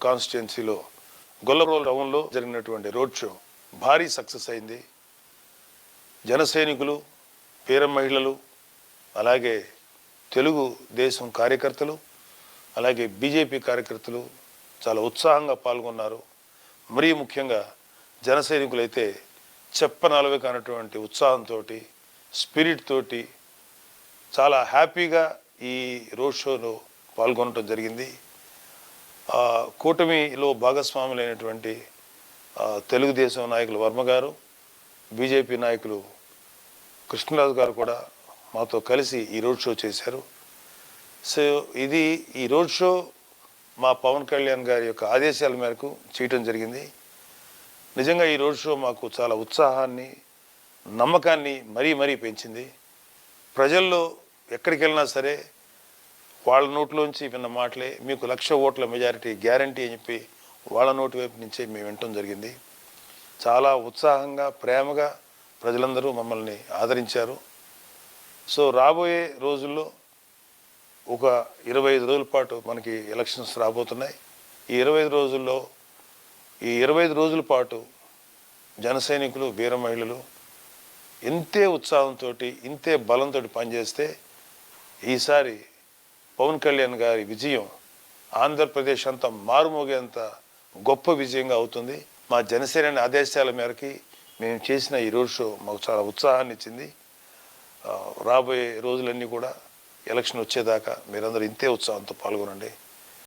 కాన్స్టిట్యున్సీలో గొల్లప్రోలు టౌన్లో జరిగినటువంటి రోడ్ షో భారీ సక్సెస్ అయింది. జన సైనికులు, వీర మహిళలు, అలాగే తెలుగు దేశం కార్యకర్తలు, అలాగే బీజేపీ కార్యకర్తలు చాలా ఉత్సాహంగా పాల్గొన్నారు. మరీ ముఖ్యంగా జన సైనికులైతే చెప్పనలవి కానటువంటి ఉత్సాహంతో, స్పిరిట్ తోటి చాలా హ్యాపీగా ఈ రోడ్ షోలో పాల్గొనడం జరిగింది. కూటమిలో భాగస్వాములైనటువంటి తెలుగుదేశం నాయకులు వర్మ గారు, బీజేపీ నాయకులు కృష్ణరాజు గారు కూడా మాతో కలిసి ఈ రోడ్ షో చేశారు. సో ఈ రోడ్ షో మా పవన్ కళ్యాణ్ గారి యొక్క ఆదేశాల మేరకు చేయటం జరిగింది. నిజంగా ఈ రోడ్ షో మాకు చాలా ఉత్సాహాన్ని, నమ్మకాన్ని మరీ పెంచింది. ప్రజల్లో ఎక్కడికి వెళ్ళినా సరే వాళ్ళ నోట్లోంచి విన్న మాటలే మీకు 1,00,000 ఓట్ల మెజారిటీ గ్యారంటీ అని చెప్పి వాళ్ళ నోటి వైపు నుంచే మేము వినటం జరిగింది. చాలా ఉత్సాహంగా, ప్రేమగా ప్రజలందరూ మమ్మల్ని ఆదరించారు. సో రాబోయే రోజుల్లో ఒక 25 రోజుల పాటు మనకి ఎలక్షన్స్ రాబోతున్నాయి. ఈ 25 రోజుల పాటు జన సైనికులు, వీర మహిళలు ఇంతే ఉత్సాహంతో, ఇంతే బలంతో పనిచేస్తే ఈసారి పవన్ కళ్యాణ్ గారి విజయం ఆంధ్రప్రదేశ్ అంతా మారుమోగేంత గొప్ప విజయంగా అవుతుంది. మా జనసేన ఆదేశాల మేరకి మేము చేసిన ఈ రోడ్ షో మాకు చాలా ఉత్సాహాన్ని ఇచ్చింది. రాబోయే రోజులన్నీ కూడా ఎలక్షన్ వచ్చేదాకా మీరందరూ ఇంతే ఉత్సాహంతో పాల్గొనండి.